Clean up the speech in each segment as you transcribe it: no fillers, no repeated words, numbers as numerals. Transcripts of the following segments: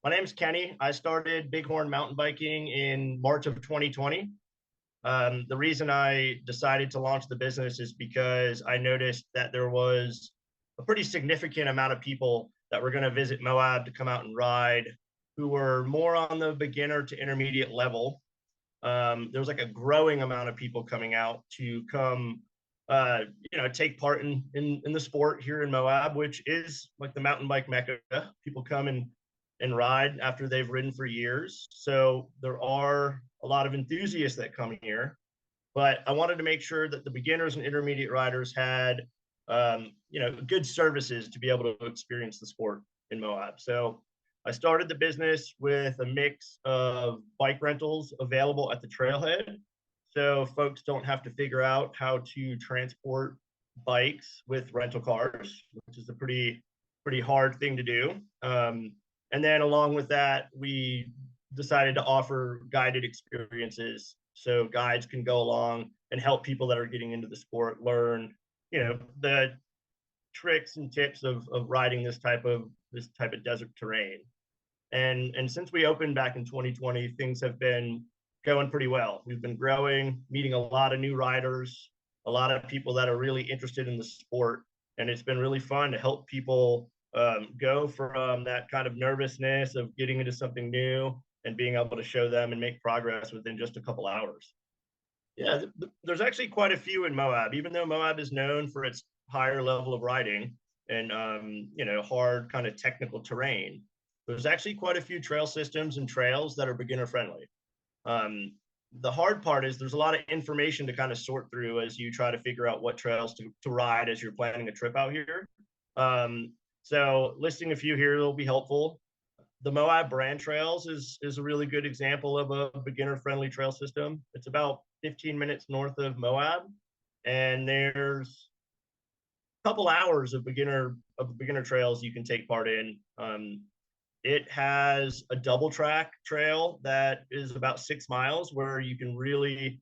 My name's Kenny. I started Bighorn Mountain Biking in March of 2020. The reason I decided to launch the business is because I noticed that there was a pretty significant amount of people that were going to visit Moab to come out and ride who were more on the beginner to intermediate level. There was like a growing amount of people coming out to come, take part in the sport here in Moab, which is like the mountain bike mecca. People come and ride after they've ridden for years. So there are a lot of enthusiasts that come here, but I wanted to make sure that the beginners and intermediate riders had, good services to be able to experience the sport in Moab. So I started the business with a mix of bike rentals available at the trailhead. So folks don't have to figure out how to transport bikes with rental cars, which is a pretty hard thing to do. And then along with that, we decided to offer guided experiences so guides can go along and help people that are getting into the sport learn, the tricks and tips of riding this type of desert terrain. And since we opened back in 2020, things have been going pretty well. We've been growing, meeting a lot of new riders, a lot of people that are really interested in the sport, and it's been really fun to help people go from that kind of nervousness of getting into something new and being able to show them and make progress within just a couple hours. Yeah, there's actually quite a few in Moab, even though Moab is known for its higher level of riding and hard kind of technical terrain. There's actually quite a few trail systems and trails that are beginner friendly. The hard part is there's a lot of information to kind of sort through as you try to figure out what trails to ride as you're planning a trip out here. So listing a few here will be helpful. The Moab Brand Trails is a really good example of a beginner-friendly trail system. It's about 15 minutes north of Moab, and there's a couple hours of beginner trails you can take part in. It has a double track trail that is about 6 miles, where you can really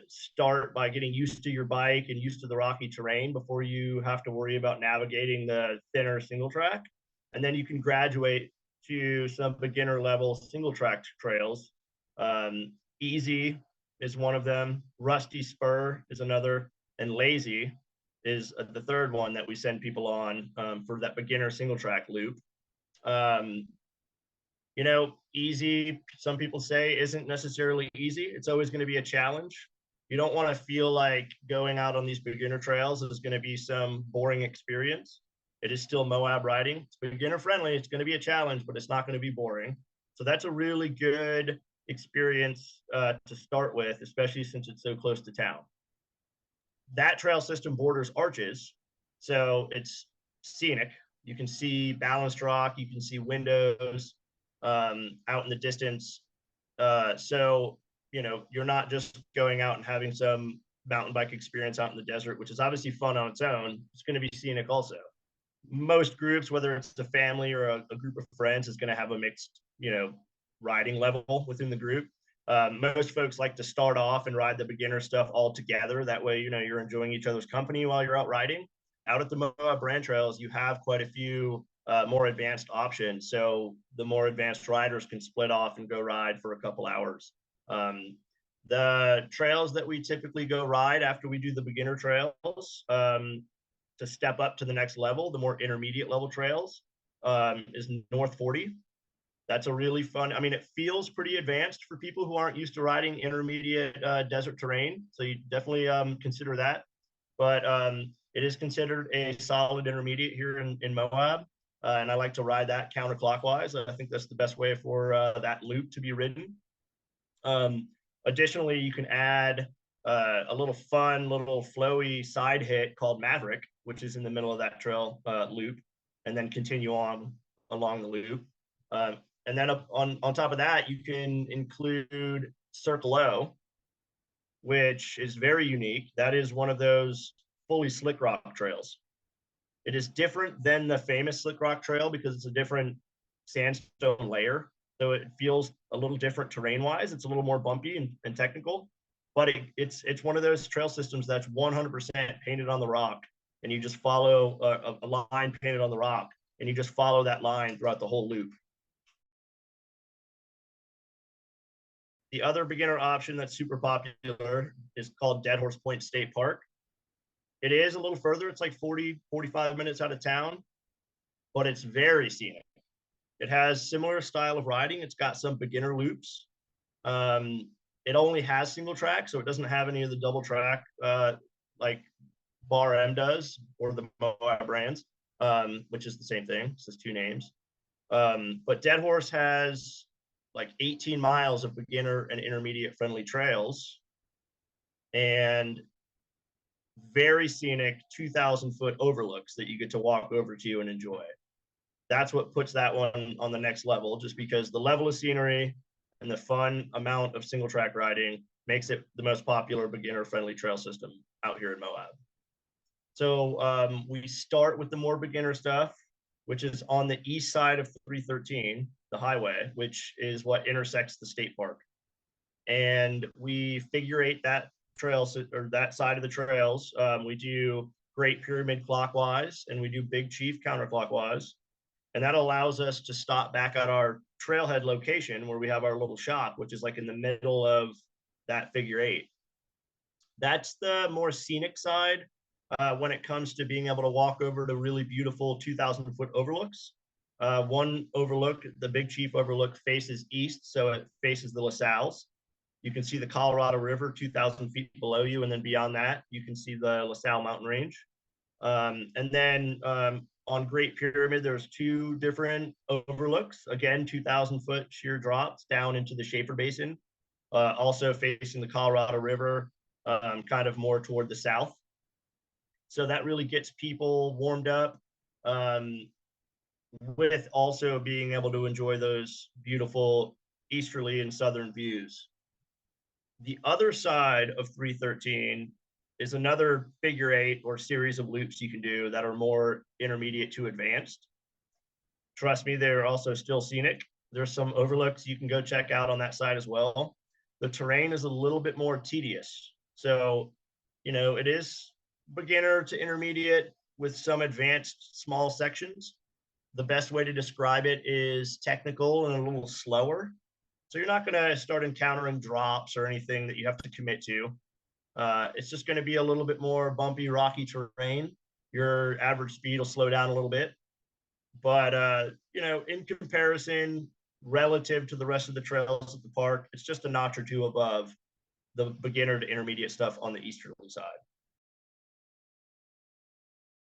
start by getting used to your bike and used to the rocky terrain before you have to worry about navigating the thinner single track. And then you can graduate to some beginner level single track trails. Easy is one of them. Rusty Spur is another. And Lazy is the third one that we send people on for that beginner single track loop. Um, Easy, some people say, isn't necessarily easy. It's always going to be a challenge. You don't want to feel like going out on these beginner trails is going to be some boring experience. It is still Moab riding. It's beginner friendly. It's going to be a challenge, but it's not going to be boring. So that's a really good experience to start with, especially since it's so close to town. That trail system borders arches, so it's scenic. You can see balanced rock, you can see windows out in the distance. So, you're not just going out and having some mountain bike experience out in the desert, which is obviously fun on its own. It's going to be scenic also. Most groups, whether it's a family or a group of friends, is going to have a mixed, riding level within the group. Most folks like to start off and ride the beginner stuff all together. That way, you're enjoying each other's company while you're out riding. Out at the Moab Brand Trails, you have quite a few more advanced options. So the more advanced riders can split off and go ride for a couple hours. The trails that we typically go ride after we do the beginner trails to step up to the next level, the more intermediate level trails, is North 40. That's a really fun, it feels pretty advanced for people who aren't used to riding intermediate desert terrain. So you definitely consider that. But it is considered a solid intermediate here in Moab. And I like to ride that counterclockwise. I think that's the best way for that loop to be ridden. Additionally, you can add a little fun, little flowy side hit called Maverick, which is in the middle of that trail loop, and then continue on along the loop. And then on top of that, you can include Circle O, which is very unique. That is one of those fully slick rock trails. It is different than the famous slick rock trail because it's a different sandstone layer. So it feels a little different terrain wise. It's a little more bumpy and technical, but it's one of those trail systems that's 100% painted on the rock. And you just follow a line painted on the rock, and you just follow that line throughout the whole loop. The other beginner option that's super popular is called Deadhorse Point State Park. It is a little further. It's like 45 minutes out of town, but it's very scenic. It has similar style of riding. It's got some beginner loops. It only has single track, so it doesn't have any of the double track like Bar M does, or the Moab Brands, which is the same thing. It's just two names. But Deadhorse has like 18 miles of beginner and intermediate friendly trails, and very scenic 2,000-foot overlooks that you get to walk over to and enjoy. That's what puts that one on the next level, just because the level of scenery and the fun amount of single track riding makes it the most popular beginner friendly trail system out here in Moab. So we start with the more beginner stuff, which is on the east side of 313, the highway, which is what intersects the state park. And we figure eight that trail, or that side of the trails. We do Great Pyramid clockwise, and we do Big Chief counterclockwise. And that allows us to stop back at our trailhead location where we have our little shop, which is like in the middle of that figure eight. That's the more scenic side when it comes to being able to walk over to really beautiful 2,000-foot overlooks. One overlook, the Big Chief overlook, faces east, so it faces the LaSalle's. You can see the Colorado River 2,000 feet below you, and then beyond that, you can see the LaSalle Mountain Range. And then on Great Pyramid, there's two different overlooks. Again, 2,000-foot sheer drops down into the Schaefer Basin, also facing the Colorado River, kind of more toward the south. So that really gets people warmed up, with also being able to enjoy those beautiful easterly and southern views. The other side of 313 is another figure eight or series of loops you can do that are more intermediate to advanced. Trust me, they're also still scenic. There's some overlooks you can go check out on that side as well. The terrain is a little bit more tedious. So, you know, it is beginner to intermediate with some advanced small sections. The best way to describe it is technical and a little slower. So you're not going to start encountering drops or anything that you have to commit to. It's just going to be a little bit more bumpy, rocky terrain. Your average speed will slow down a little bit. But, you know, in comparison, relative to the rest of the trails at the park, it's just a notch or two above the beginner to intermediate stuff on the easterly side.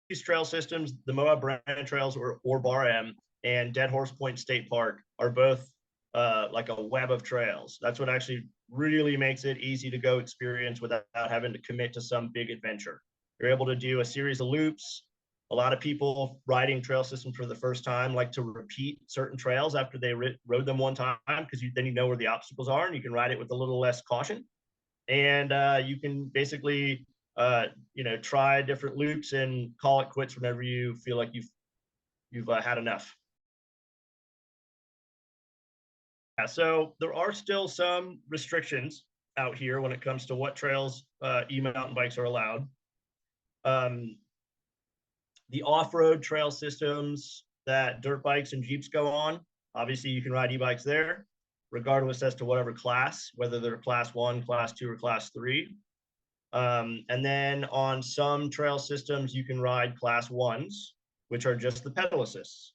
These trail systems, the Moab Brand Trails or Bar M and Deadhorse Point State Park, are both like a web of trails. That's what actually really makes it easy to go experience without having to commit to some big adventure. You're able to do a series of loops. A lot of people riding trail systems for the first time like to repeat certain trails after they rode them one time, because then you know where the obstacles are and you can ride it with a little less caution. And you can basically you know, try different loops and call it quits whenever you feel like you've had enough. Yeah, so there are still some restrictions out here when it comes to what trails e-mountain bikes are allowed. The off-road trail systems that dirt bikes and Jeeps go on, obviously you can ride e-bikes there, regardless as to whatever class, whether they're class 1, class 2, or class 3. And then on some trail systems, you can ride class 1s, which are just the pedal assists.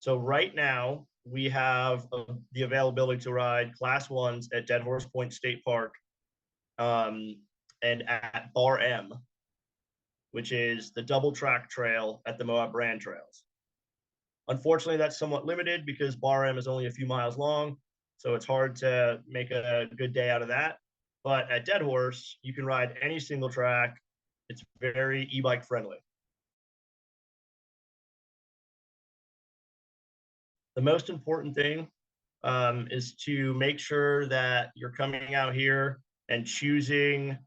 So right now, we have the availability to ride class 1s at Deadhorse Point State Park and at Bar M, which is the double track trail at the Moab Brand Trails. Unfortunately, that's somewhat limited because Bar M is only a few miles long, so it's hard to make a good day out of that. But at Deadhorse, you can ride any single track. It's very e-bike friendly. The most important thing is to make sure that you're coming out here and choosing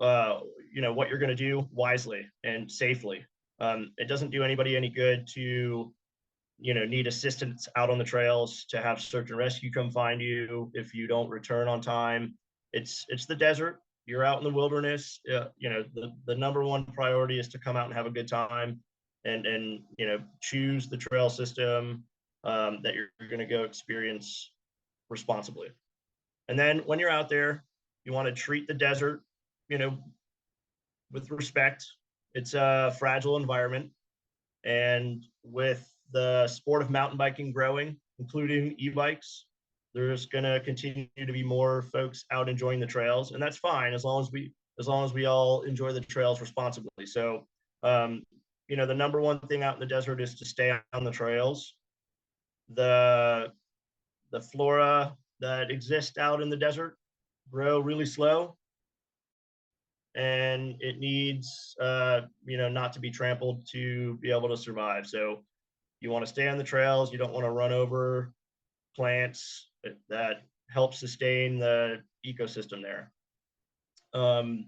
you know, what you're going to do wisely and safely. It doesn't do anybody any good to, you know, need assistance out on the trails, to have search and rescue come find you if you don't return on time. It's the desert. You're out in the wilderness. You know, the number one priority is to come out and have a good time, and you know, choose the trail system that you're going to go experience responsibly. And then when you're out there, you want to treat the desert, you know, with respect. It's a fragile environment. And with the sport of mountain biking growing, including e-bikes, there's going to continue to be more folks out enjoying the trails, and that's fine as long as we all enjoy the trails responsibly. So, you know, the number one thing out in the desert is to stay on the trails. The flora that exists out in the desert grow really slow, and it needs you know, not to be trampled to be able to survive. So you want to stay on the trails. You don't want to run over plants that help sustain the ecosystem there. And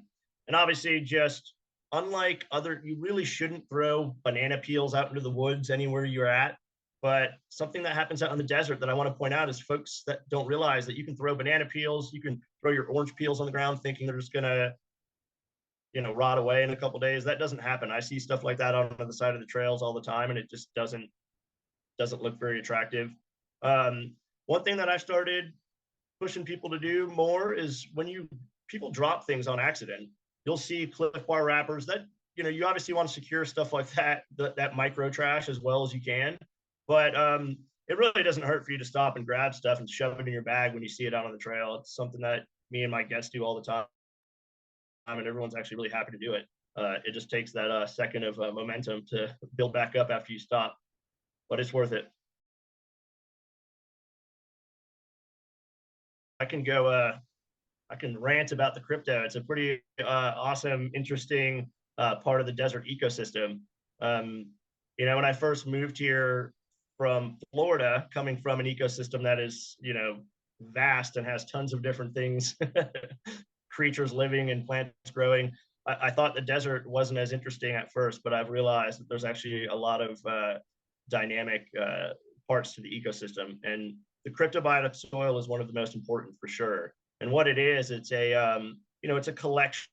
obviously, just unlike other, you really shouldn't throw banana peels out into the woods anywhere you're at. But something that happens out in the desert that I want to point out is folks that don't realize that you can throw banana peels, you can throw your orange peels on the ground thinking they're just gonna, you know, rot away in a couple days. That doesn't happen. I see stuff like that on the side of the trails all the time, and it just doesn't look very attractive. One thing that I started pushing people to do more is when people drop things on accident, you'll see Cliff Bar wrappers that, you know, you obviously want to secure stuff like that micro trash as well as you can. But it really doesn't hurt for you to stop and grab stuff and shove it in your bag when you see it out on the trail. It's something that me and my guests do all the time, and everyone's actually really happy to do it. It just takes that second of momentum to build back up after you stop, but it's worth it. I can rant about the crypto. It's a pretty awesome, interesting part of the desert ecosystem. You know, when I first moved here from Florida, coming from an ecosystem that is, you know, vast and has tons of different things, creatures living and plants growing, I thought the desert wasn't as interesting at first, but I've realized that there's actually a lot of dynamic parts to the ecosystem, and the cryptobiotic soil is one of the most important for sure. And what it is, it's a you know, it's a collection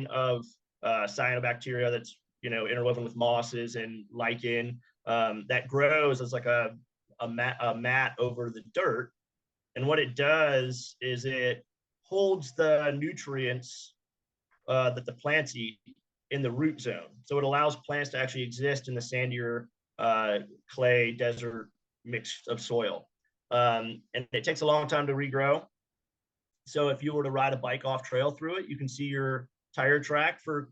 of cyanobacteria that's, you know, interwoven with mosses and lichen that grows as like a mat over the dirt. And what it does is it holds the nutrients that the plants eat in the root zone. So it allows plants to actually exist in the sandier clay desert mix of soil. And it takes a long time to regrow. So if you were to ride a bike off trail through it, you can see your tire track for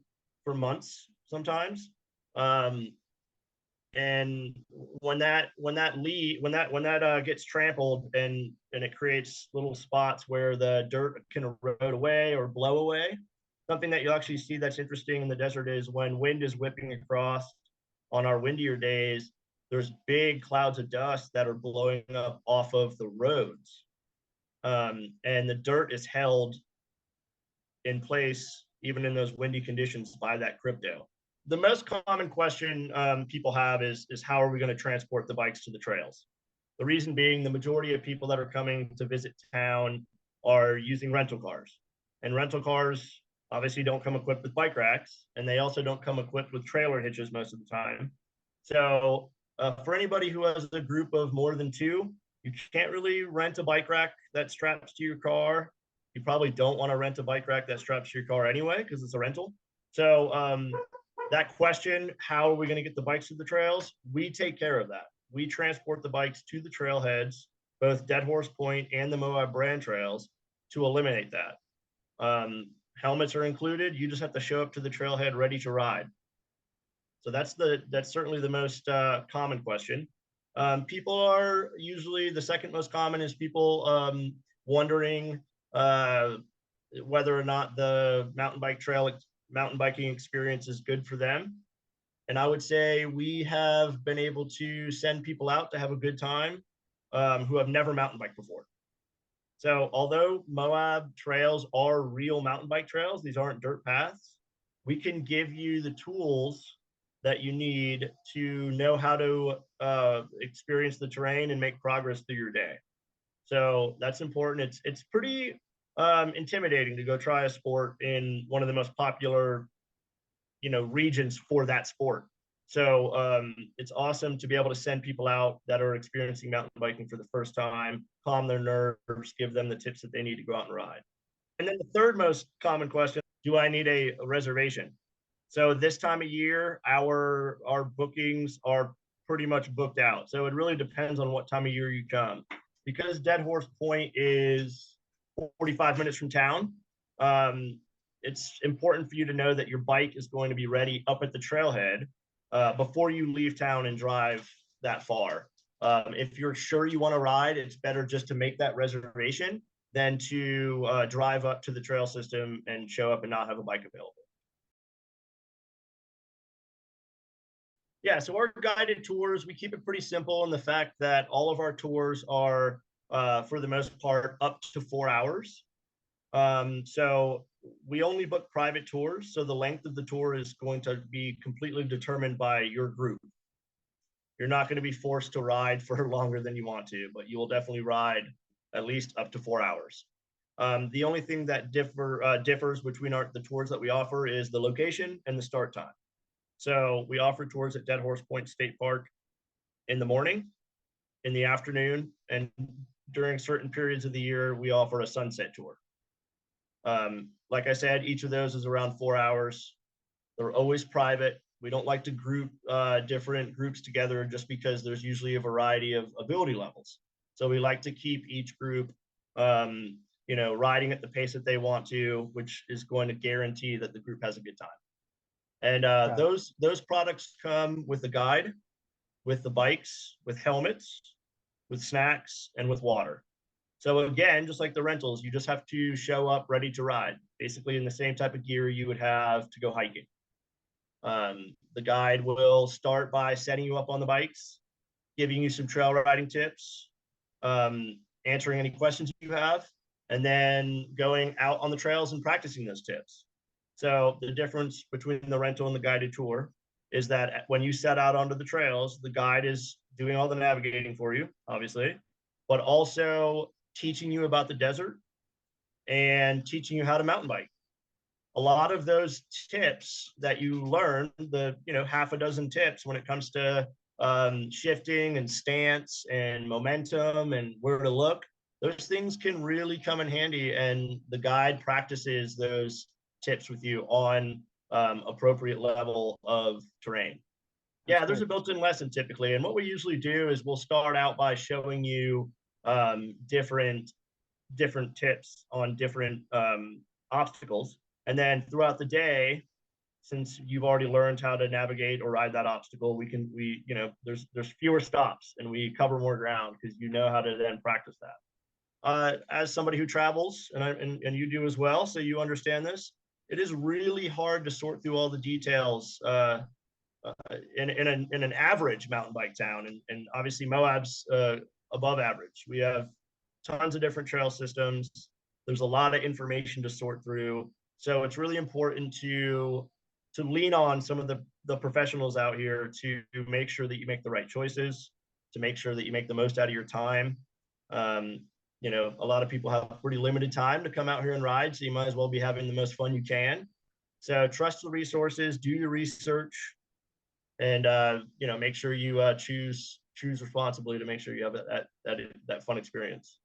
months sometimes. And when that gets trampled and it creates little spots where the dirt can erode away or blow away. Something that you'll actually see that's interesting in the desert is when wind is whipping across on our windier days, there's big clouds of dust that are blowing up off of the roads. And the dirt is held in place, even in those windy conditions, by that crypto. The most common question people have is how are we going to transport the bikes to the trails? The reason being, the majority of people that are coming to visit town are using rental cars. And rental cars obviously don't come equipped with bike racks, and they also don't come equipped with trailer hitches most of the time. So for anybody who has a group of more than two, you can't really rent a bike rack that straps to your car. You probably don't want to rent a bike rack that straps to your car anyway, because it's a rental. So that question, how are we going to get the bikes to the trails? We take care of that. We transport the bikes to the trailheads, both Deadhorse Point and the Moab Brand Trails, to eliminate that. Helmets are included. You just have to show up to the trailhead ready to ride. So that's certainly the most common question. People are usually, the second most common is people wondering whether or not the mountain biking experience is good for them. And I would say we have been able to send people out to have a good time who have never mountain biked before. So although Moab trails are real mountain bike trails, these aren't dirt paths, we can give you the tools that you need to know how to experience the terrain and make progress through your day. So that's important. It's pretty intimidating to go try a sport in one of the most popular, you know, regions for that sport. So it's awesome to be able to send people out that are experiencing mountain biking for the first time, calm their nerves, give them the tips that they need to go out and ride. And then the third most common question, do I need a reservation? So this time of year, our bookings are pretty much booked out. So it really depends on what time of year you come. Because Deadhorse Point is 45 minutes from town, it's important for you to know that your bike is going to be ready up at the trailhead before you leave town and drive that far. If you're sure you want to ride, it's better just to make that reservation than to drive up to the trail system and show up and not have a bike available. Yeah, so our guided tours, we keep it pretty simple in the fact that all of our tours are, for the most part, up to 4 hours. So we only book private tours, so the length of the tour is going to be completely determined by your group. You're not going to be forced to ride for longer than you want to, but you will definitely ride at least up to 4 hours. The only thing that differs between the tours that we offer is the location and the start time. So we offer tours at Deadhorse Point State Park in the morning, in the afternoon, and during certain periods of the year, we offer a sunset tour. Like I said, each of those is around 4 hours. They're always private. We don't like to group different groups together just because there's usually a variety of ability levels. So we like to keep each group, riding at the pace that they want to, which is going to guarantee that the group has a good time. And Right. those products come with a guide, with the bikes, with helmets, with snacks, and with water. So again, just like the rentals, you just have to show up ready to ride, basically in the same type of gear you would have to go hiking. The guide will start by setting you up on the bikes, giving you some trail riding tips, answering any questions you have, and then going out on the trails and practicing those tips. So the difference between the rental and the guided tour is that when you set out onto the trails, the guide is doing all the navigating for you, obviously, but also teaching you about the desert and teaching you how to mountain bike. A lot of those tips that you learn, the half a dozen tips when it comes to shifting and stance and momentum and where to look, those things can really come in handy, and the guide practices those tips with you on appropriate level of terrain. That's Yeah, there's great. a built-in lesson typically, and what we usually do is we'll start out by showing you different tips on different obstacles, and then throughout the day, since you've already learned how to navigate or ride that obstacle, there's fewer stops and we cover more ground because you know how to then practice that. As somebody who travels, and you do as well, so you understand this, it is really hard to sort through all the details in an average mountain bike town, and obviously Moab's above average. We have tons of different trail systems. There's a lot of information to sort through, so it's really important to lean on some of the professionals out here to make sure that you make the right choices, to make sure that you make the most out of your time. A lot of people have pretty limited time to come out here and ride, so you might as well be having the most fun you can. So trust the resources, do your research, and make sure you choose responsibly to make sure you have that fun experience.